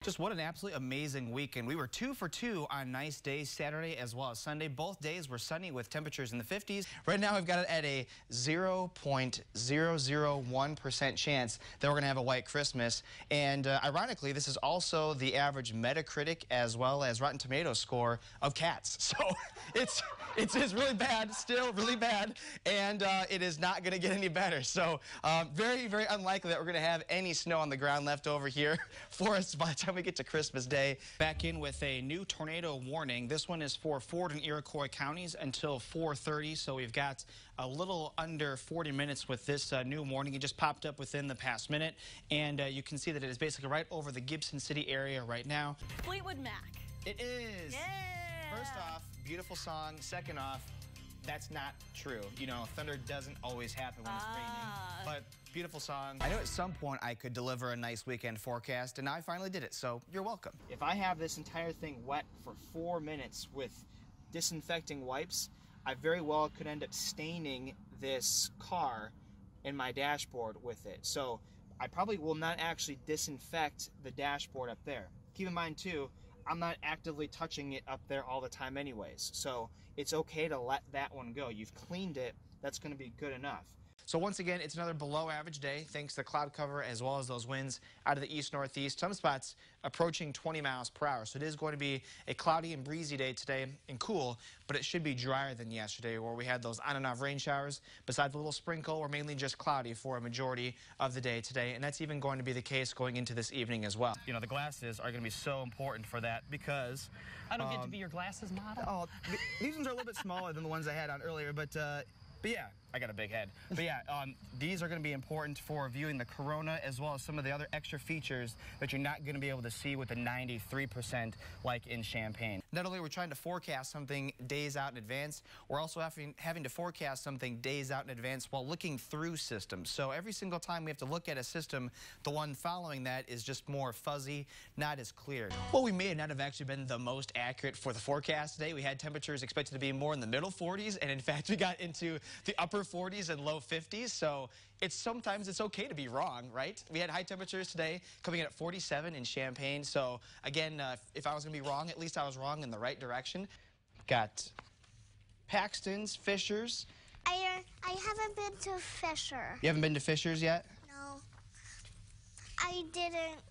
Just what an absolutely amazing weekend. We were 2 for 2 on nice days, Saturday as well as Sunday. Both days were sunny with temperatures in the 50s. Right now we've got it at a 0.001% chance that we're going to have a white Christmas. And ironically, this is also the average Metacritic as well as Rotten Tomatoes score of cats. So it's really bad, still really bad, and it is not going to get any better. So very, very unlikely that we're going to have any snow on the ground left over here for us by the time we get to Christmas Day. Back in with a new tornado warning. This one is for Ford and Iroquois counties until 4:30. So we've got a little under 40 minutes with this new warning. It just popped up within the past minute, and you can see that it is basically right over the Gibson City area right now. Fleetwood Mac. It is. Yeah. First off, beautiful song. Second off, that's not true. You know, thunder doesn't always happen when it's raining. But beautiful song. I knew at some point I could deliver a nice weekend forecast, and I finally did it, so you're welcome. If I have this entire thing wet for 4 minutes with disinfecting wipes, I very well could end up staining this car in my dashboard with it. So I probably will not actually disinfect the dashboard up there. Keep in mind too, I'm not actively touching it up there all the time anyways. So it's okay to let that one go. You've cleaned it, that's gonna be good enough. So once again, it's another below average day thanks to cloud cover as well as those winds out of the east-northeast. Some spots approaching 20 miles per hour. So it is going to be a cloudy and breezy day today and cool, but it should be drier than yesterday where we had those on and off rain showers. Besides a little sprinkle, we're mainly just cloudy for a majority of the day today, and that's even going to be the case going into this evening as well. You know, the glasses are going to be so important for that because I don't get to be your glasses model. Oh, these ones are a little bit smaller than the ones I had on earlier, but yeah, I got a big head. But yeah, these are going to be important for viewing the corona as well as some of the other extra features that you're not going to be able to see with the 93% like in Champaign. Not only are we trying to forecast something days out in advance, we're also having to forecast something days out in advance while looking through systems. So every single time we have to look at a system, the one following that is just more fuzzy, not as clear. Well, we may not have actually been the most accurate for the forecast today. We had temperatures expected to be more in the middle 40s, and in fact, we got into the upper 40s and low 50s, so sometimes it's okay to be wrong, right? We had high temperatures today coming in at 47 in Champaign, so again, if I was going to be wrong, at least I was wrong in the right direction. Got Paxton's, Fisher's. I haven't been to Fisher. You haven't been to Fisher's yet? No. I didn't.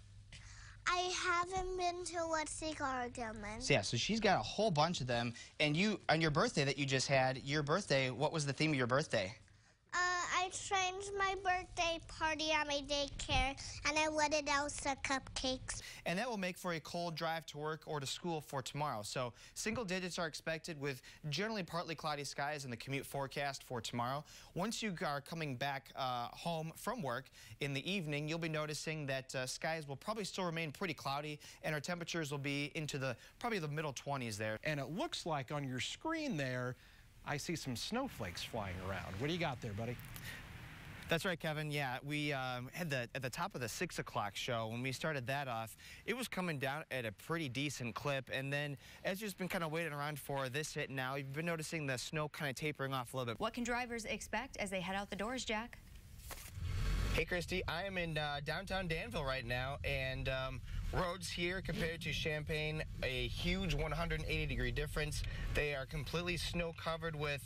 I haven't been to What's-It Gargamon. So yeah, so she's got a whole bunch of them. And you, on your birthday that you just had, your birthday, what was the theme of your birthday? I changed my birthday party at my daycare, and I wanted out some cupcakes. And that will make for a cold drive to work or to school for tomorrow. So single digits are expected with generally partly cloudy skies in the commute forecast for tomorrow. Once you are coming back home from work in the evening, you'll be noticing that skies will probably still remain pretty cloudy, and our temperatures will be into probably the middle 20s there. And it looks like on your screen there, I see some snowflakes flying around. What do you got there, buddy? That's right, Kevin. Yeah, we had at the top of the 6 o'clock show, when we started that off, it was coming down at a pretty decent clip. And then as you've been kind of waiting around for this hit now, you've been noticing the snow kind of tapering off a little bit. What can drivers expect as they head out the doors, Jack? Hey, Christy, I am in downtown Danville right now, and roads here compared to Champaign, a huge 180-degree difference. They are completely snow-covered with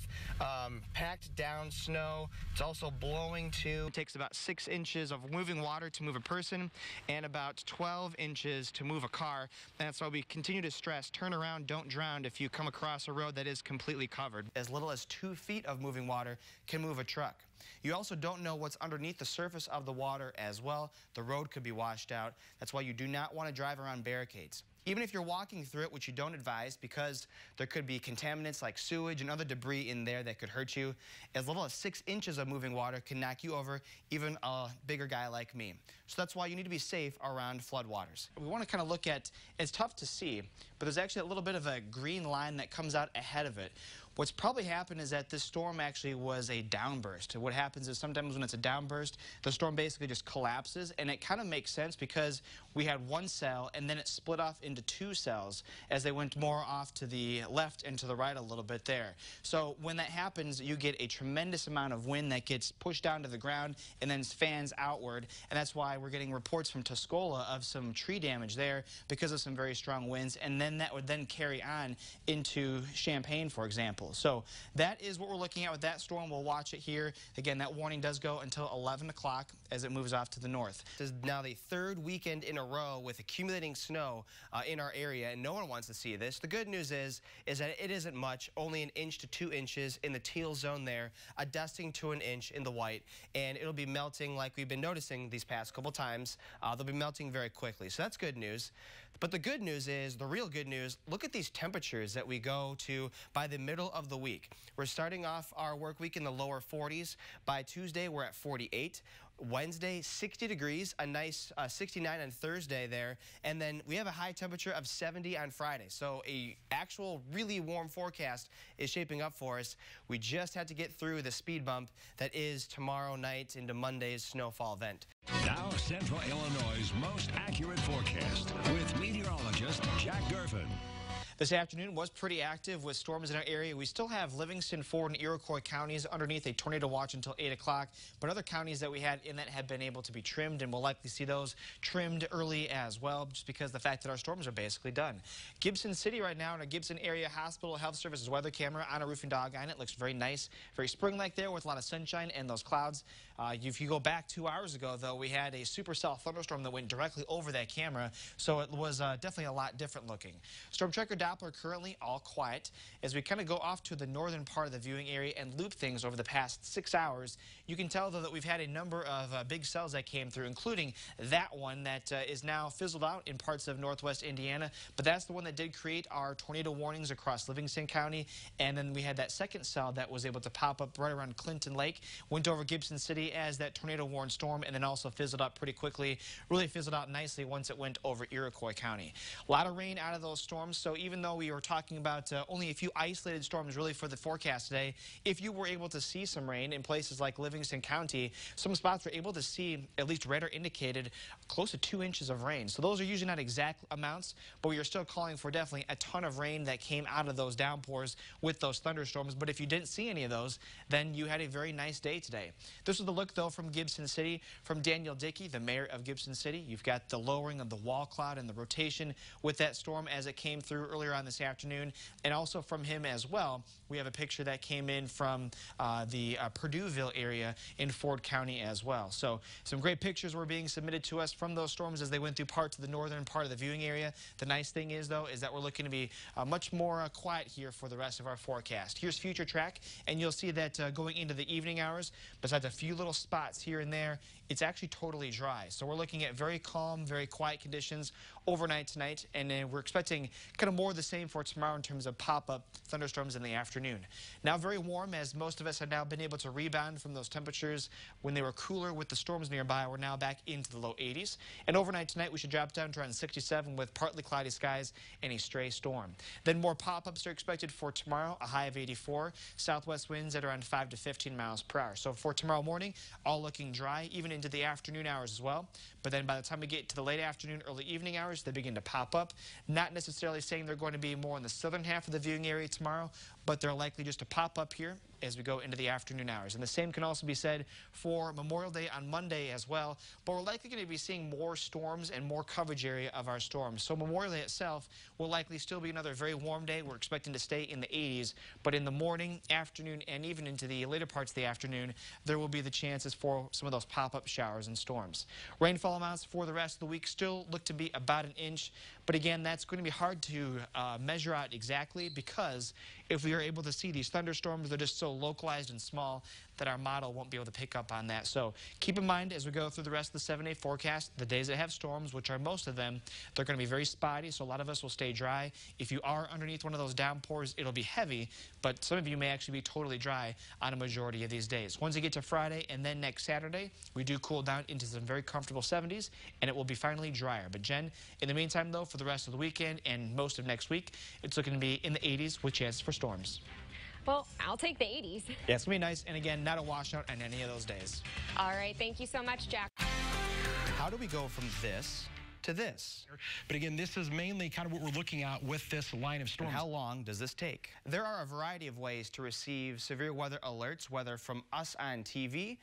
packed down snow. It's also blowing, too. It takes about 6 inches of moving water to move a person and about 12 inches to move a car. And that's why we continue to stress, turn around, don't drown if you come across a road that is completely covered. As little as 2 feet of moving water can move a truck. You also don't know what's underneath the surface of the water as well. The road could be washed out. That's why you do not want to drive around barricades. Even if you're walking through it, which you don't advise because there could be contaminants like sewage and other debris in there that could hurt you, as little as 6 inches of moving water can knock you over, even a bigger guy like me. So that's why you need to be safe around floodwaters. We want to kind of look at, it's tough to see, but there's actually a little bit of a green line that comes out ahead of it. What's probably happened is that this storm actually was a downburst. What happens is sometimes when it's a downburst, the storm basically just collapses, and it kind of makes sense because we had one cell and then it split off into two cells as they went more off to the left and to the right a little bit there. So when that happens, you get a tremendous amount of wind that gets pushed down to the ground and then fans outward, and that's why we're getting reports from Tuscola of some tree damage there because of some very strong winds, and then that would then carry on into Champaign, for example. So that is what we're looking at with that storm. We'll watch it here. Again, that warning does go until 11 o'clock as it moves off to the north. This is now the third weekend in a row with accumulating snow in our area, and no one wants to see this. The good news is that it isn't much, only 1 inch to 2 inches in the teal zone there, a dusting to 1 inch in the white, and it'll be melting like we've been noticing these past couple times. They'll be melting very quickly, so that's good news. But the good news is, the real good news, look at these temperatures that we go to by the middle of the week. We're starting off our work week in the lower 40s. By Tuesday, we're at 48. Wednesday, 60 degrees, a nice 69 on Thursday there, and then we have a high temperature of 70 on Friday. So a actual really warm forecast is shaping up for us. We just had to get through the speed bump that is tomorrow night into Monday's snowfall event. Now, Central Illinois' most accurate forecast with meteorologist Jack Gerfen. This afternoon was pretty active with storms in our area. We still have Livingston, Ford, and Iroquois counties underneath a tornado watch until 8 o'clock, but other counties that we had in that have been able to be trimmed, and we'll likely see those trimmed early as well, just because of the fact that our storms are basically done. Gibson City right now in our Gibson Area Hospital Health Services weather camera on a roofing dog on it. Looks very nice, very spring-like there with a lot of sunshine and those clouds. If you go back 2 hours ago, though, we had a supercell thunderstorm that went directly over that camera, so it was definitely a lot different looking. Storm tracker Doppler currently all quiet. As we kind of go off to the northern part of the viewing area and loop things over the past 6 hours, you can tell, though, that we've had a number of big cells that came through, including that one that is now fizzled out in parts of northwest Indiana, but that's the one that did create our tornado warnings across Livingston County, and then we had that second cell that was able to pop up right around Clinton Lake, went over Gibson City as that tornado warned storm, and then also fizzled out pretty quickly, really fizzled out nicely once it went over Iroquois County. A lot of rain out of those storms, so even though we were talking about only a few isolated storms really for the forecast today, if you were able to see some rain in places like Livingston County, some spots were able to see at least red or indicated close to 2 inches of rain. So those are usually not exact amounts, but we are still calling for definitely a ton of rain that came out of those downpours with those thunderstorms. But if you didn't see any of those, then you had a very nice day today. This was the look, though, from Gibson City, from Daniel Dickey, the mayor of Gibson City. You've got the lowering of the wall cloud and the rotation with that storm as it came through earlier on this afternoon. And also from him as well, we have a picture that came in from the Purdueville area in Ford County as well. So some great pictures were being submitted to us from those storms as they went through parts of the northern part of the viewing area. The nice thing is, though, is that we're looking to be much more quiet here for the rest of our forecast. Here's future track, and you'll see that going into the evening hours, besides a few little spots here and there, it's actually totally dry. So we're looking at very calm, very quiet conditions overnight tonight, and then we're expecting kind of more of the same for tomorrow in terms of pop-up thunderstorms in the afternoon. Now very warm, as most of us have now been able to rebound from those temperatures when they were cooler with the storms nearby. We're now back into the low 80s, and overnight tonight we should drop down to around 67 with partly cloudy skies and a stray storm. Then more pop-ups are expected for tomorrow, a high of 84, southwest winds at around 5 to 15 miles per hour. So for tomorrow morning, all looking dry, even into the afternoon hours as well. But then by the time we get to the late afternoon, early evening hours, they begin to pop up. Not necessarily saying they're going to be more in the southern half of the viewing area tomorrow, but they're likely just to pop up here as we go into the afternoon hours. And the same can also be said for Memorial Day on Monday as well, but we're likely going to be seeing more storms and more coverage area of our storms. So Memorial Day itself will likely still be another very warm day. We're expecting to stay in the 80s, but in the morning, afternoon, and even into the later parts of the afternoon, there will be the chances for some of those pop-up showers and storms. Rainfall amounts for the rest of the week still look to be about 1 inch, but again, that's going to be hard to measure out exactly, because if we are able to see these thunderstorms, they're just so localized and small that our model won't be able to pick up on that. So keep in mind as we go through the rest of the 7-day forecast, the days that have storms, which are most of them, they're going to be very spotty, so a lot of us will stay dry. If you are underneath one of those downpours, it'll be heavy, but some of you may actually be totally dry on a majority of these days. Once you get to Friday and then next Saturday, we do cool down into some very comfortable 70s, and it will be finally drier. But Jen, in the meantime, though, for the rest of the weekend and most of next week, it's looking to be in the 80s with chances for storms. Well, I'll take the 80s. Yeah, it's going to be nice, and again, not a washout on any of those days. All right, thank you so much, Jack. How do we go from this to this? But again, this is mainly kind of what we're looking at with this line of storms. And how long does this take? There are a variety of ways to receive severe weather alerts, whether from us on TV,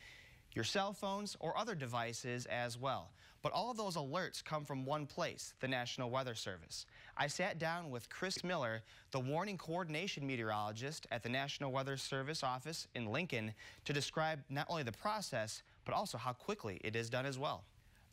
your cell phones, or other devices as well. But all of those alerts come from one place, the National Weather Service. I sat down with Chris Miller, the warning coordination meteorologist at the National Weather Service office in Lincoln, to describe not only the process, but also how quickly it is done as well.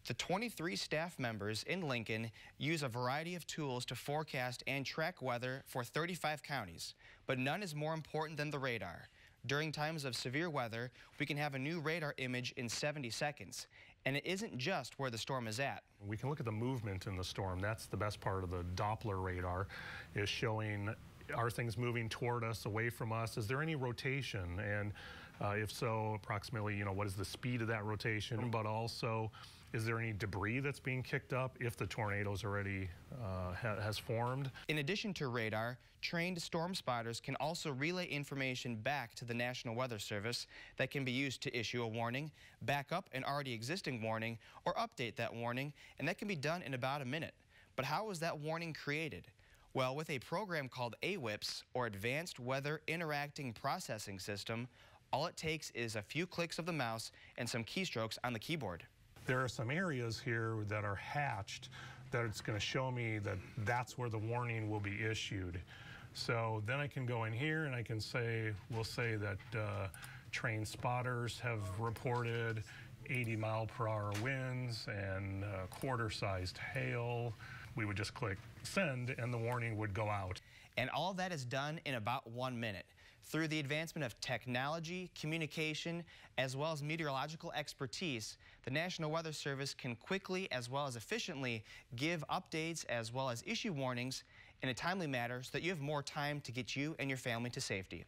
The 23 staff members in Lincoln use a variety of tools to forecast and track weather for 35 counties, but none is more important than the radar. During times of severe weather, we can have a new radar image in 70 seconds. And it isn't just where the storm is at. We can look at the movement in the storm. That's the best part of the Doppler radar, is showing, are things moving toward us, away from us? Is there any rotation? And if so, approximately, what is the speed of that rotation? But also, is there any debris that's being kicked up if the tornado's already has formed? In addition to radar, trained storm spotters can also relay information back to the National Weather Service that can be used to issue a warning, back up an already existing warning, or update that warning, and that can be done in about a minute. But how was that warning created? Well, with a program called AWIPS, or Advanced Weather Interacting Processing System, all it takes is a few clicks of the mouse and some keystrokes on the keyboard. There are some areas here that are hatched that it's going to show me that that's where the warning will be issued. So then I can go in here and I can say, we'll say that trained spotters have reported 80-mile-per-hour winds and quarter-sized hail. We would just click send and the warning would go out. And all that is done in about 1 minute. Through the advancement of technology, communication, as well as meteorological expertise, the National Weather Service can quickly as well as efficiently give updates as well as issue warnings in a timely manner so that you have more time to get you and your family to safety.